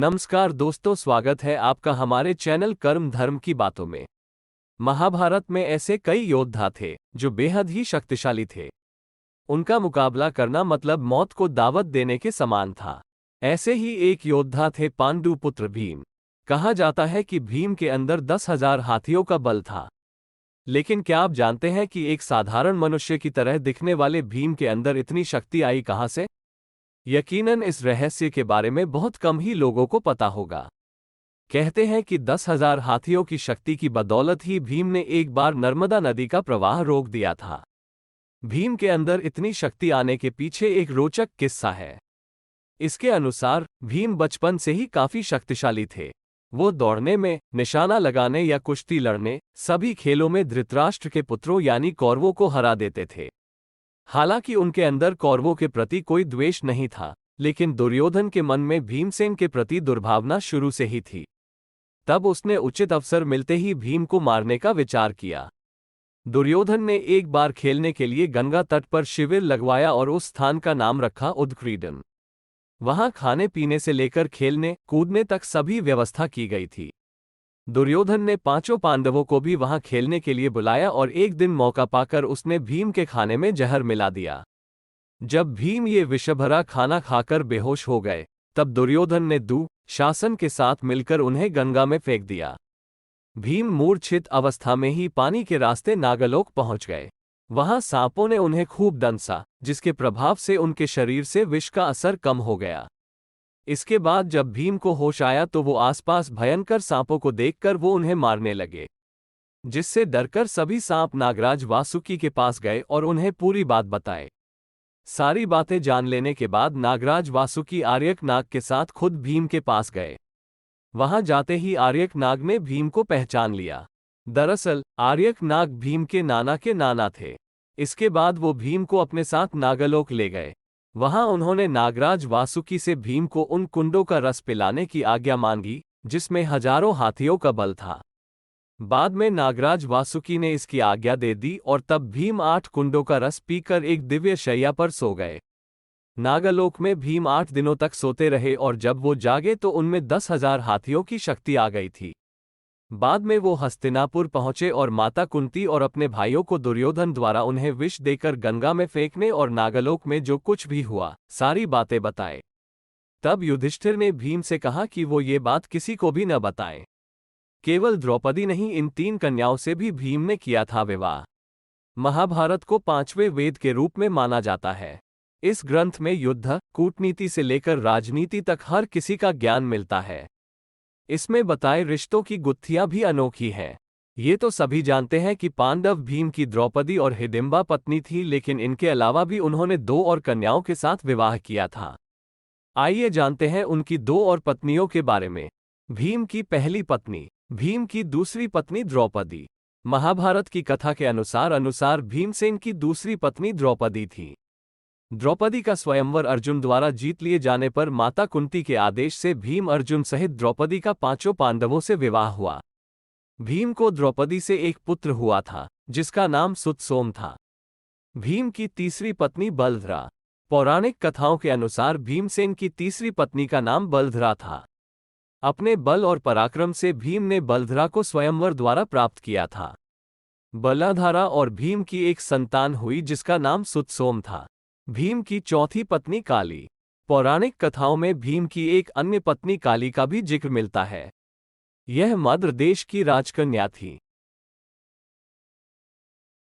नमस्कार दोस्तों, स्वागत है आपका हमारे चैनल कर्म धर्म की बातों में। महाभारत में ऐसे कई योद्धा थे जो बेहद ही शक्तिशाली थे। उनका मुकाबला करना मतलब मौत को दावत देने के समान था। ऐसे ही एक योद्धा थे पांडु पुत्र भीम। कहा जाता है कि भीम के अंदर 10,000 हाथियों का बल था। लेकिन क्या आप जानते हैं कि एक साधारण मनुष्य की तरह दिखने वाले भीम के अंदर इतनी शक्ति आई कहां से? यकीनन इस रहस्य के बारे में बहुत कम ही लोगों को पता होगा। कहते हैं कि 10,000 हाथियों की शक्ति की बदौलत ही भीम ने एक बार नर्मदा नदी का प्रवाह रोक दिया था। भीम के अंदर इतनी शक्ति आने के पीछे एक रोचक किस्सा है। इसके अनुसार भीम बचपन से ही काफी शक्तिशाली थे। वो दौड़ने में, निशाना लगाने या कुश्ती लड़ने, सभी खेलों में धृतराष्ट्र के पुत्रों यानी कौरवों को हरा देते थे। हालांकि उनके अंदर कौरवों के प्रति कोई द्वेष नहीं था, लेकिन दुर्योधन के मन में भीमसेन के प्रति दुर्भावना शुरू से ही थी। तब उसने उचित अवसर मिलते ही भीम को मारने का विचार किया। दुर्योधन ने एक बार खेलने के लिए गंगा तट पर शिविर लगवाया और उस स्थान का नाम रखा उद्क्रीडन। वहां खाने पीने से लेकर खेलने कूदने तक सभी व्यवस्था की गई थी। दुर्योधन ने पांचों पांडवों को भी वहां खेलने के लिए बुलाया और एक दिन मौका पाकर उसने भीम के खाने में जहर मिला दिया। जब भीम ये विषभरा खाना खाकर बेहोश हो गए, तब दुर्योधन ने शासन के साथ मिलकर उन्हें गंगा में फेंक दिया। भीम मूर्छित अवस्था में ही पानी के रास्ते नागलोक पहुंच गए। वहां सांपों ने उन्हें खूब दंसा, जिसके प्रभाव से उनके शरीर से विष का असर कम हो गया। इसके बाद जब भीम को होश आया तो वो आसपास भयंकर सांपों को देखकर वो उन्हें मारने लगे, जिससे डरकर सभी सांप नागराज वासुकी के पास गए और उन्हें पूरी बात बताए। सारी बातें जान लेने के बाद नागराज वासुकी आर्यक नाग के साथ खुद भीम के पास गए। वहां जाते ही आर्यक नाग ने भीम को पहचान लिया। दरअसल आर्यक नाग भीम के नाना थे। इसके बाद वो भीम को अपने साथ नागलोक ले गए। वहां उन्होंने नागराज वासुकी से भीम को उन कुंडों का रस पिलाने की आज्ञा मांगी जिसमें हजारों हाथियों का बल था। बाद में नागराज वासुकी ने इसकी आज्ञा दे दी और तब भीम 8 कुंडों का रस पीकर एक दिव्य शैया पर सो गए। नागलोक में भीम 8 दिनों तक सोते रहे और जब वो जागे तो उनमें 10,000 हाथियों की शक्ति आ गई थी। बाद में वो हस्तिनापुर पहुंचे और माता कुंती और अपने भाइयों को दुर्योधन द्वारा उन्हें विष देकर गंगा में फेंकने और नागलोक में जो कुछ भी हुआ सारी बातें बताए। तब युधिष्ठिर ने भीम से कहा कि वो ये बात किसी को भी न बताएं। केवल द्रौपदी नहीं, इन 3 कन्याओं से भी भीम ने किया था विवाह। महाभारत को 5वें वेद के रूप में माना जाता है। इस ग्रंथ में युद्ध, कूटनीति से लेकर राजनीति तक हर किसी का ज्ञान मिलता है। इसमें बताए रिश्तों की गुत्थियां भी अनोखी हैं। ये तो सभी जानते हैं कि पांडव भीम की द्रौपदी और हिडिंबा पत्नी थी, लेकिन इनके अलावा भी उन्होंने 2 और कन्याओं के साथ विवाह किया था। आइए जानते हैं उनकी 2 और पत्नियों के बारे में। भीम की पहली पत्नी। भीम की दूसरी पत्नी द्रौपदी। महाभारत की कथा के अनुसार भीमसेन की दूसरी पत्नी द्रौपदी थी। द्रौपदी का स्वयंवर अर्जुन द्वारा जीत लिए जाने पर माता कुंती के आदेश से भीम अर्जुन सहित द्रौपदी का 5 पांडवों से विवाह हुआ। भीम को द्रौपदी से एक पुत्र हुआ था जिसका नाम सुतसोम था। भीम की तीसरी पत्नी बलधरा। पौराणिक कथाओं के अनुसार भीमसेन की तीसरी पत्नी का नाम बलधरा था। अपने बल और पराक्रम से भीम ने बलधरा को स्वयंवर द्वारा प्राप्त किया था। बलाधारा और भीम की एक संतान हुई जिसका नाम सुतसोम था। भीम की चौथी पत्नी काली। पौराणिक कथाओं में भीम की एक अन्य पत्नी काली का भी जिक्र मिलता है। यह मद्र देश की राजकन्या थी।